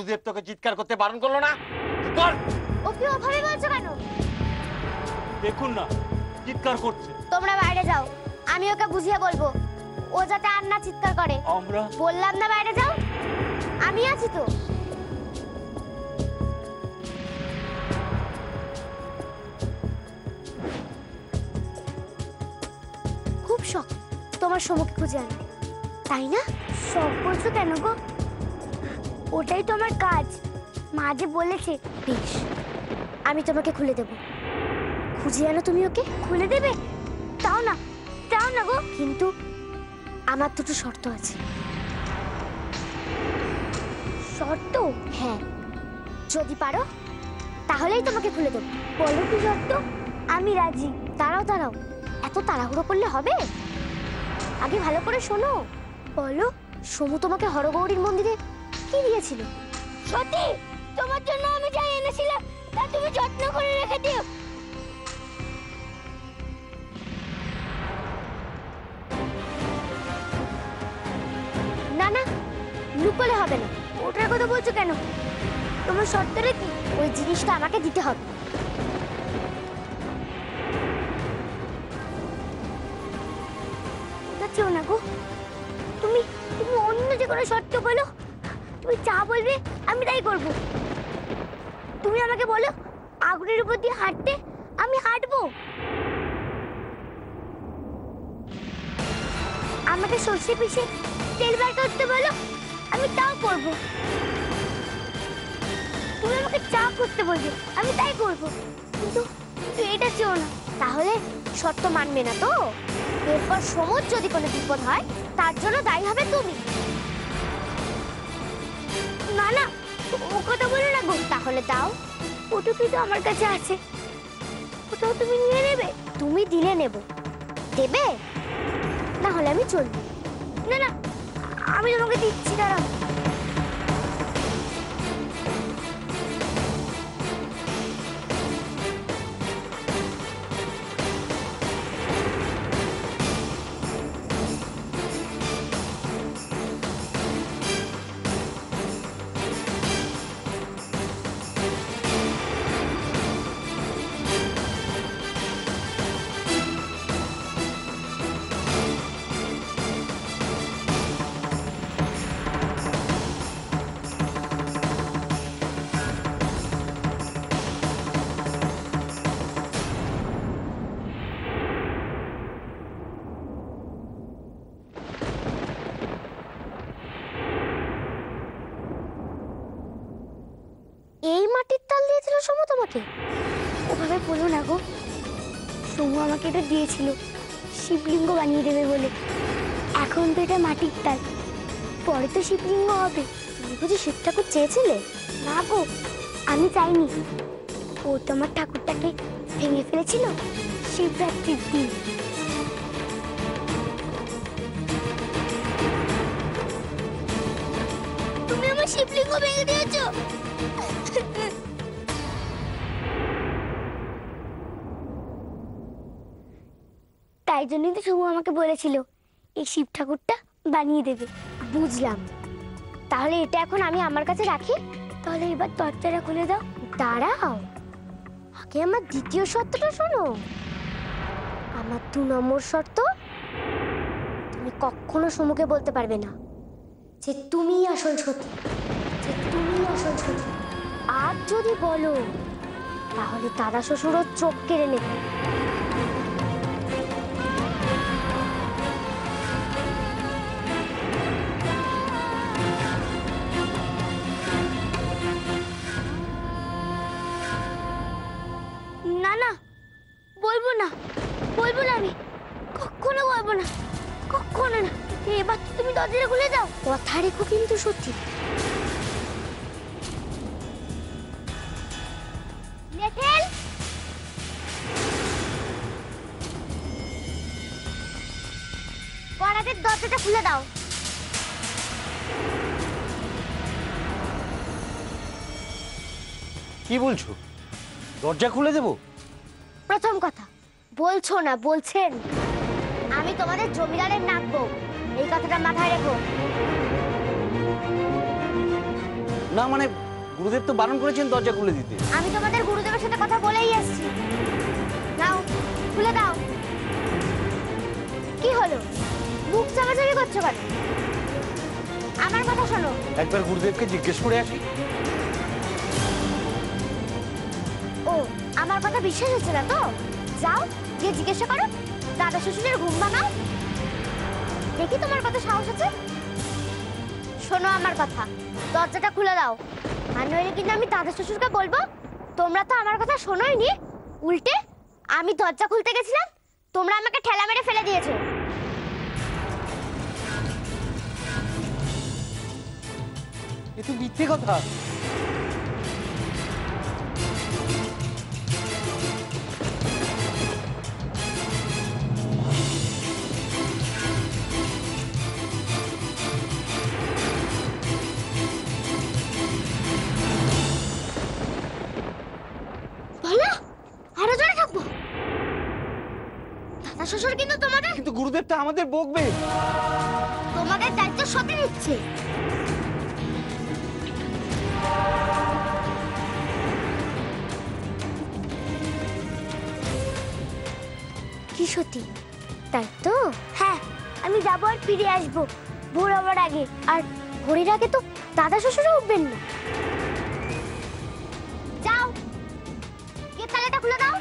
গুরুদেব তোকে চিৎকার করতে বারণ করলো না? কর। ওকে ওভাবে বলছো কেন? দেখুন না চিৎকার করছে। তোমরা বাইরে যাও, আমি ওকে বুঝিয়ে বলবো ও যাতে আর না চিৎকার করে। আমরা বললাম না বাইরে যাও, আমি আছি তো। খুব শখ তোমার সমুখে খুঁজে আনা, তাই না? শখ বলছো কেন গো? ওটাই তো আমার কাজ, মা যে বলেছে। বেশ, আমি তোমাকে খুলে দেব। খুঁজে আনো তুমি ওকে। খুলে দেবে? তাও না, তাও না গো। কিন্তু আমার দুটো শর্ত আছে। শর্ত? হ্যাঁ, যদি পারো তাহলেই তোমাকে খুলে দেবো। বলো কি শর্ত? আমি রাজি। দাঁড়াও দাঁড়াও, এত তাড়াহুড়ো করলে হবে? আগে ভালো করে শোনো। বলো, সমু তোমাকে হরগৌরীর মন্দিরে কি দিয়েছিল? সত্যি তোমার জন্য আমি যাই এনেছিলাম তা তুমি যত্ন করে রেখে দিও। না না, লুকোলে হবে না। ওটার কথা বলছো কেন? তোমার শর্তটা কি? ওই জিনিসটা আমাকে দিতে হবে। ওটা চেও না গো। তুমি তুমি অন্য যে কোনো শর্ত বলো, তুমি যা বলবে আমি তাই করব। তুমি আমাকে বলো আগুনের উপর দিয়ে হাঁটতে, আমি হাঁটবো। আমাকে সর্ষে পিষে তেল বের করতে বলো, আমি তাও করব। তুমি আমাকে চা করতে বলবে, আমি তাই করব। কিন্তু এটা চেও না। তাহলে শর্ত মানবে না তো? এরপর সমুদ্র যদি কোনো বিপদ হয় তার জন্য দায়ী হবে তুমি। না না, ও কথা বলো না গো। তাহলে দাও। ওটুকুই তো আমার কাছে আছে, ওটাও তুমি নিয়ে নেবে? তুমি দিলে নেব, দেবে না হলে আমি চলবো। না না, আমি তোমাকে দিচ্ছি, দাঁড়াও। এই মাটির তাল দিয়েছিল সমু তোমাকে? ওভাবে বলো না গো। সমু আমাকে এটা দিয়েছিল শিবলিঙ্গ বানিয়ে দেবে বলে। এখন তো এটা মাটির তাল, পরে তো শিবলিঙ্গ হবে। তুমি বুঝি শিব ঠাকুর চেয়েছিলে? না গো, আমি চাইনি। ও তোমার ঠাকুরটাকে ভেঙে ফেলেছিল শিবরাত্রির দিন। তুমি আমার শিবলিঙ্গ ভেঙে দিয়েছো। তাই জন্যই তো সমু আমাকে বলেছিল এই শিব ঠাকুরটা বানিয়ে দেবে। বুঝলাম, তাহলে এটা এখন আমি আমার কাছে রাখি। তাহলে এবার দরজাটা খুলে দাও। দাঁড়াও, আগে আমার দ্বিতীয় শর্তটা শোনো। আমার 2 নম্বর শর্ত, তুমি কখনো সমুকে বলতে পারবে না যে তুমিই আসল সতী, যে তুমিই আসল সতী। আর যদি বলো তাহলে দাদা শ্বশুরও চোখ কেড়ে নেবে। না না, বলবো না, বলবো না, আমি কখনো বলবো না, কখনো না। এবার তো তুমি দরজাটা খুলে দাও। কথা রেখো কিন্তু সত্যি। নেটেল, পরাদের দরজাটা খুলে দাও। কি বলছো? দরজা খুলে দেবো? প্রথম কথা বলছো না, বলছেন। আমি তোমাদের জমিদারের নাতবো, এই কথাটা মাথায় রেখো। না মানে গুরুদেব তো বারণ করেছেন দরজা খুলে দিতে। আমি তোমাদের গুরুদেবের সাথে কথা বলেই আসছি। নাও, খুলে দাও। কি হলো, মুখ চাপাচাপি করছো কেন? আমার কথা শোনো। একবার গুরুদেবকে জিজ্ঞেস করে আসি। ও, আমার কথা বিশ্বাস হচ্ছে না তো? যাও, গিয়ে জিজ্ঞাসা করো। দাদা শ্বশুরের ঘুম ভাঙাও, দেখি তোমার কত সাহস আছে। শোনো আমার কথা, দরজাটা খুলে দাও, আর নইলে কিন্তু আমি দাদা শ্বশুরকে বলবো তোমরা তো আমার কথা শোনোই নি। উল্টে আমি দরজা খুলতে গেছিলাম, তোমরা আমাকে ঠেলা মেরে ফেলে দিয়েছো। এ তো মিথ্যে কথা। বলো, আরো জোরে থাকবো। দাদা শ্বশুর কিন্তু তোমাদের কিন্তু গুরুদেবটা আমাদের বকবে। তোমাদের দায়িত্ব সত্যি নিচ্ছে। কি সত্যি? তাই তো? হ্যাঁ, আমি যাবো আর ফিরে আসবো ভোর হবার আগে। আর ভোরের আগে তো দাদা শ্বশুরও উঠবেন না। যাও, গিয়ে তালাটা খুলে দাও।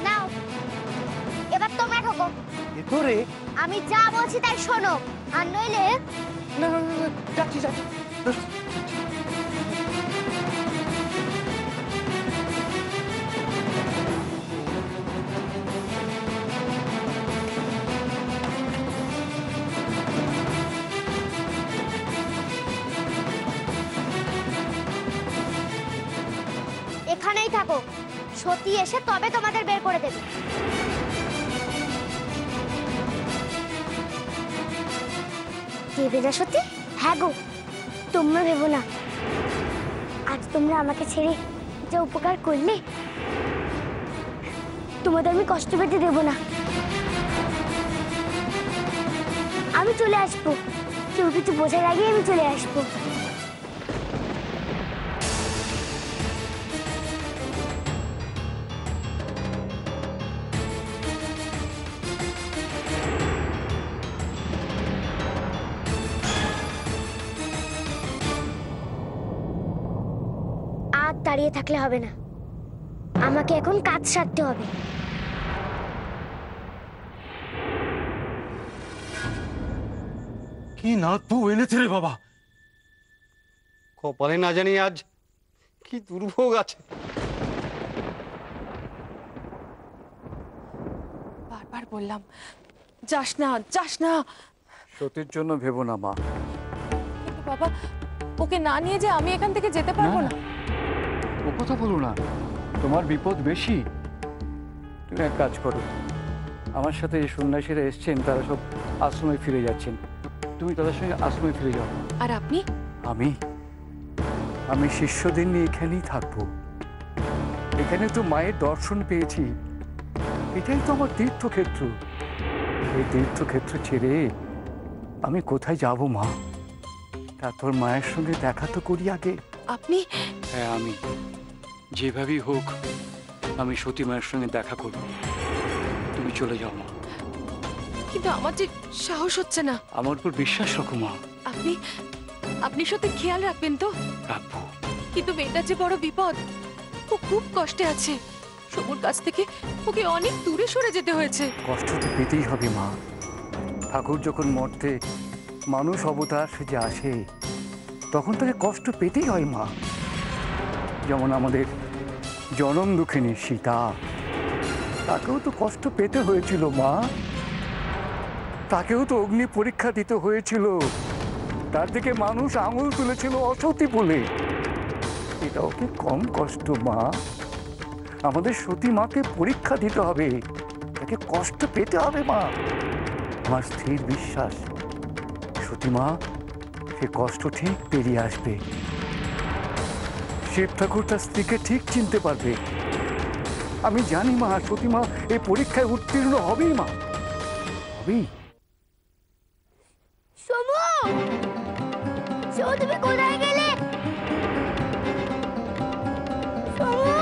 নাও, এবার তোমরা ঠকো। ভেতরে? আমি যা বলছি তাই শোনো, আর নইলে না না না, যাচ্ছি যাচ্ছি। এখানেই থাকো, সত্যি এসে তবে তোমাদের বের করে দেবে। দেবে না সত্যি? হ্যাঁ গো, তোমরা ভেবো না, আজ তোমরা আমাকে ছেড়ে যে উপকার করলে, তোমাদের আমি কষ্ট পেতে দেব না। আমি চলে আসবো, কেউ কিছু বোঝার আগে আমি চলে আসবো। আর দাঁড়িয়ে থাকলে হবে না, আমাকে এখন কাজ সারতে হবে। কি না তুই এনেছে রে বাবা, কপালে না জানি আজ কি দুর্ভোগ আছে। বারবার বললাম যাস না যাস না। সতীর জন্য ভেবো না মা। কিন্তু বাবা, ওকে না নিয়ে যে আমি এখান থেকে যেতে পারবো না। ও কথা বলো না, তোমার বিপদ বেশি। তুমি এক কাজ করো, আমার সাথে যে সন্ন্যাসীরা এসছেন তারা সব আশ্রমে ফিরে যাচ্ছেন, তুমি তাদের সঙ্গে আশ্রমে ফিরে যাও। আর আপনি? আমি আমি শিষ্যদের নিয়ে এখানেই থাকবো। এখানে তো মায়ের দর্শন পেয়েছি, এটাই তো আমার তীর্থক্ষেত্র। এই তীর্থক্ষেত্র ছেড়ে আমি কোথায় যাব মা? তারপর মায়ের সঙ্গে দেখা তো করি আগে। আপনি? হ্যাঁ, আমি যেভাবেই হোক আমি সতী মায়ের সঙ্গে দেখা করব। তুমি চলে যাও মা। কিন্তু আমার যে সাহস হচ্ছে না। আমার উপর বিশ্বাস রাখো মা। আপনি আপনি সত্যি খেয়াল রাখবেন তো? রাখবো। কিন্তু মেয়েটার যে বড় বিপদ, ও খুব কষ্টে আছে। সমুর কাছ থেকে ওকে অনেক দূরে সরে যেতে হয়েছে। কষ্ট তো পেতেই হবে মা। ঠাকুর যখন মর্তে মানুষ অবতার সেজে আসে তখন তাকে কষ্ট পেতেই হয় মা। যেমন আমাদের জনম দুঃখিনী সীতা, তাকেও তো কষ্ট পেতে হয়েছিল মা। তাকেও তো অগ্নি পরীক্ষা দিতে হয়েছিল, তার দিকে মানুষ আঙুল তুলেছিল অসতী বলে। এটাও কি কম কষ্ট মা? আমাদের সতী মাকে পরীক্ষা দিতে হবে, তাকে কষ্ট পেতে হবে মা। আমার স্থির বিশ্বাস সতী মা সে কষ্ট ঠিক পেরিয়ে আসবে। শিব ঠাকুর তার স্ত্রীকে ঠিক চিনতে পারবে। আমি জানি মা সতী মা এই পরীক্ষায় উত্তীর্ণ হবেই মা, হবেই। সমু, সমু তুমি কোথায় গেলে? সমু,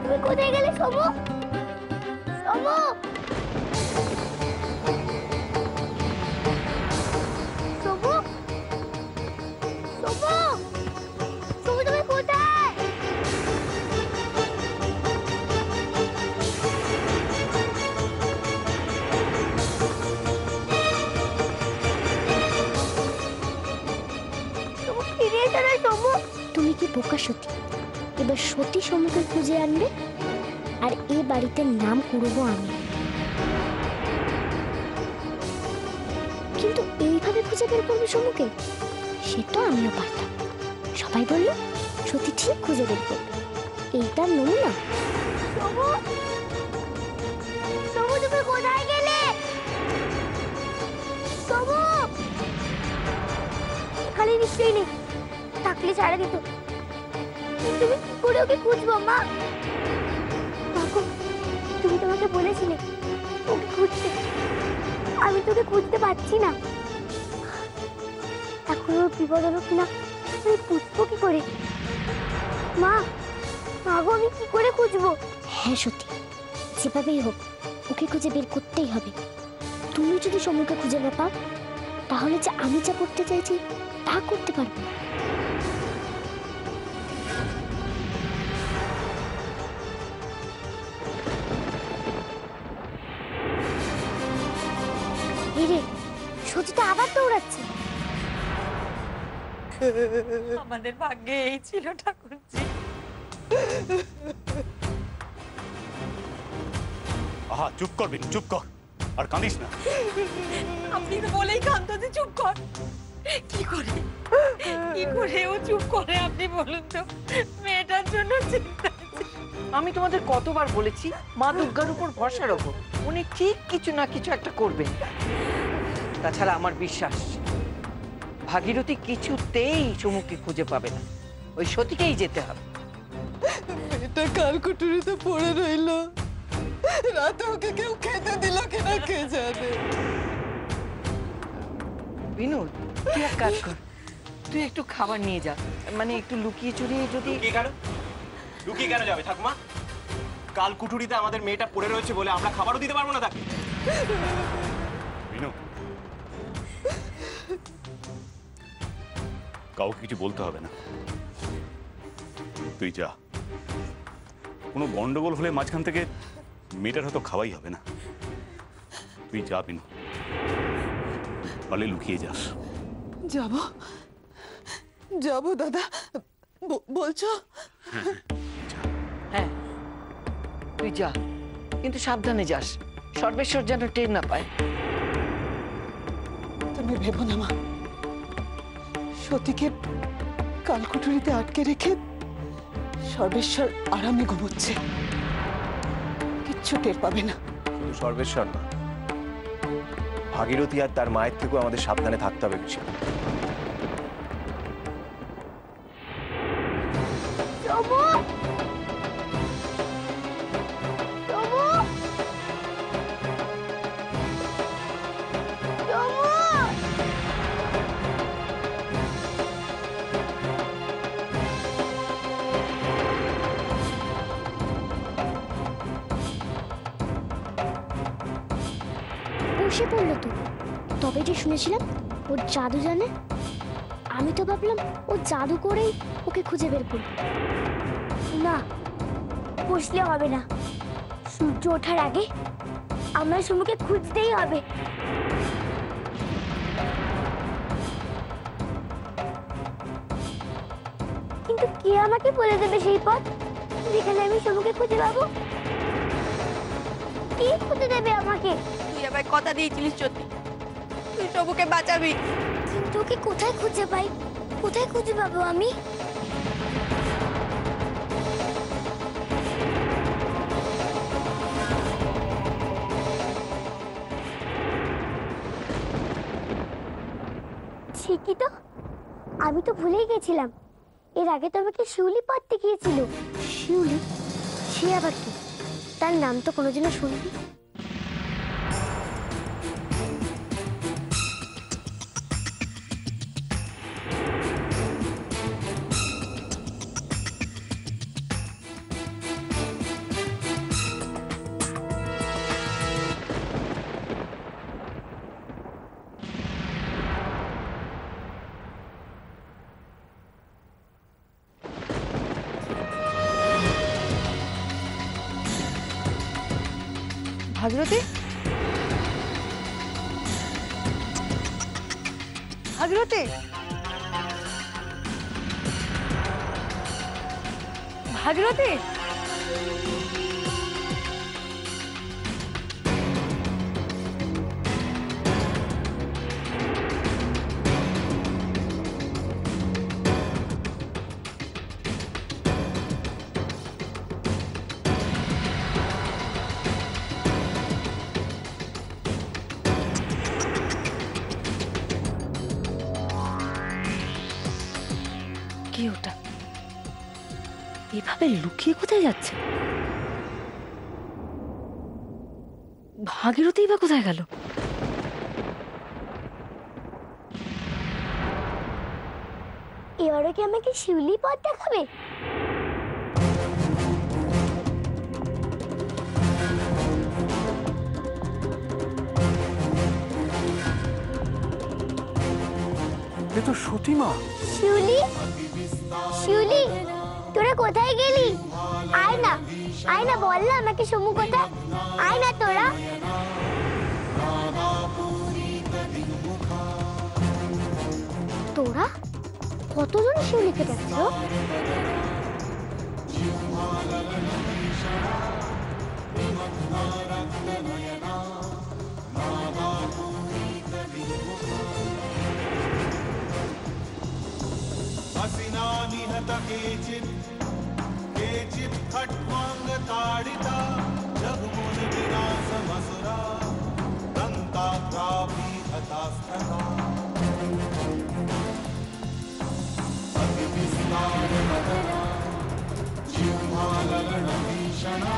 তুমি কোথায় গেলে সমু? সমু, সমু, সমু, সমু তুমি কোথায়? সমু ফিরে এসো না সমু। তুমি কি বোকা সতী? এবার সতী সমুকে খুঁজে আনবে আর এই বাড়িতে নাম করবো আমি। কিন্তু এইভাবে খুঁজে বের করবে সমুকে, সেটা আমিও পারতাম। সবাই বললো সতী ঠিক খুঁজে বের করবে, এইটার নমুনা। সমু, সমু তুমি কোথায় গেলে? সমু, এখানে নিশ্চয়ই নেই, থাকলে ছাড়া দিত। কিন্তু আমি কি করে ওকে খুঁজবো মা? বাবু, তুমি তোমাকে বলেছিলে ওকে খুঁজতে, আমি তোকে খুঁজতে পারছি না। এখন ওর বিপদ হলো কিনা আমি খুঁজবো কি করে? মা, মাগো আমি কি করে খুঁজবো? হ্যাঁ সত্যি, যেভাবেই হোক ওকে খুঁজে বের করতেই হবে। তুমি যদি সমুকে খুঁজে না পাও, তাহলে যে আমি যা করতে চাইছি তা করতে পারবো। হিরে, সচিতা আবার দৌড়াচ্ছে। আমাদের ভাগ্যে এই ছিল ঠাকুরজি। আহা চুপ কর বিনু, চুপ কর, আর কাঁদিস না। আপনি তো বলেই কাঁদতে চুপ কর। কি করে ও চুপ করে আপনি বলুন তো? মেয়েটার জন্য চিন্তা। আমি তোমাদের কতবার বলেছি মা দুর্গার উপর ভরসা রাখো, উনি ঠিক কিছু না কিছু একটা করবেন। তাছাড়া আমার বিশ্বাস ভাগীরথী কিছুতেই সমুখকে খুঁজে পাবে না, ওই সতীকেই যেতে হবে। এটা কালকুটুরিতে পড়ে রইলো, রাতে ওকে কেউ খেতে দিল কিনা কে জানে। বিনোদ, তুই এক কাজ কর, তুই একটু খাবার নিয়ে যা, মানে একটু লুকিয়ে চুরিয়ে যদি। লুকিয়ে কেন যাবে ঠাকুমা? কাল কুঠুরিতে আমাদের মেয়েটা পড়ে রয়েছে বলে আমরা খাবারও দিতে পারবো না তাকে। বিনু, কাউকে কিছু বলতে হবে না, তুই যা। কোনো গন্ডগোল হলে মাঝখান থেকে মেয়েটার হয়তো খাওয়াই হবে না। তুই যা বিনু, পারলে লুকিয়ে যাস। যাব যাব দাদা, বলছো? হ্যাঁ তুই যা, কিন্তু সাবধানে যাস, সর্বেশ্বর যেন টের না পায়। তুমি ভেবো না মা, সতীকে কালকুটুরিতে আটকে রেখে সর্বেশ্বর আরামে ঘুমোচ্ছে, কিচ্ছু টের পাবে না। শুধু সর্বেশ্বর না, ভাগীরথী আর তার মায়ের থেকেও আমাদের সাবধানে থাকতে হবে বেশি। সমু, সমু, সমু। বসে পড়লো তো, তবে যে শুনেছিলাম ওর জাদু জানে। আমি তো ভাবলাম ও জাদু করেই ওকে খুঁজে বের করবে। না, বসলে হবে না, সূর্য ওঠার আগে আমার সমুকে খুঁজতেই হবে। কিন্তু কিন্তু কে আমাকে বলে দেবে সেই পথ যেখানে আমি সমুকে খুঁজে পাবো? কে খুঁজে দেবে আমাকে? তুই আমায় কথা দিয়েছিলিস সত্যি, তুই সবুকে বাঁচাবি। কিন্তু ওকে কোথায় খুঁজে পাই? কোথায় খুঁজে পাবো আমি? ঠিকই তো, আমি তো ভুলেই গেছিলাম। এর আগে তো আমাকে শিউলি পথ দেখিয়েছিল। শিউলি? সে আবার কি? তার নাম তো কোনোদিনও শুনিনি। ভাগীরথী, ভাগীরথী, ভাগীরথী। কি ওটা? এভাবে লুকিয়ে কোথায় যাচ্ছে? ভাগীরথী বা কোথায় গেল? এবারে কি আমাকে শিউলি পথ দেখাবে? এ তো সতীমা। শিউলি, শিউলি, তোরা কোথায় গেলি? আয় না, আয় না, বল না আমাকে সমু কোথায়? আয় না তোরা। তোরা কতজন শিউলিকে দেখছো? केचित् खट्वाङ्गताडिता जगमुनिविनाशमसुरा दन्ताग्राभिहतास्तथा अतिविस्तारनगरा जिह्वाललनभीषणा